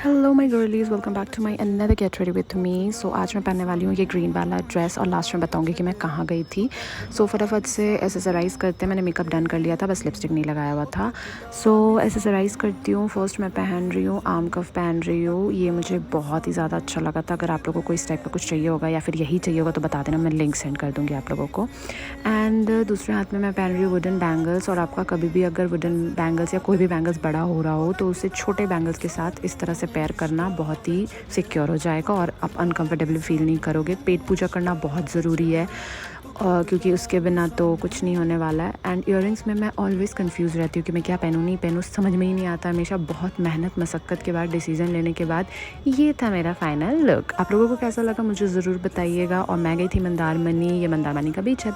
Hello my girlies, welcome back to my another get ready with me. So आज मैं पहनने वाली हूँ ये ग्रीन वाला ड्रेस और लास्ट में बताऊँगी कि मैं कहाँ गई थी। सो फटाफट से एसेसराइज़ करते, मैंने मेकअप डन कर लिया था, बस लिपस्टिक नहीं लगाया हुआ था। सो एसेसराइज़ करती हूँ। फर्स्ट मैं पहन रही हूँ आर्म कफ पहन रही हूँ। ये मुझे बहुत ही ज़्यादा अच्छा लगा था। अगर आप लोगों को इस टाइप का कुछ चाहिए होगा या फिर यही चाहिए होगा तो बता देना, मैं लिंक सेंड कर दूँगी आप लोगों को। एंड दूसरे हाथ में मैं पहन रही हूँ वुडन बैंगल्स। और आपका कभी भी अगर वुडन बैंगल्स या कोई भी बैंगल्स बड़ा हो रहा हो तो उसे छोटे बैंगल्स के साथ इस तरह से पेयर करना बहुत ही सिक्योर हो जाएगा और आप अनकंफर्टेबल फील नहीं करोगे। पेट पूजा करना बहुत ज़रूरी है क्योंकि उसके बिना तो कुछ नहीं होने वाला है। एंड इयररिंग्स में मैं ऑलवेज़ कंफ्यूज रहती हूँ कि मैं क्या पहनूँ नहीं पहनूँ, समझ में ही नहीं आता। हमेशा बहुत मेहनत मशक्क़त के बाद डिसीजन लेने के बाद ये था मेरा फाइनल लुक। आप लोगों को कैसा लगा मुझे ज़रूर बताइएगा। और मैं गई थी मंदारमनी, ये मंदारमनी का बीच है।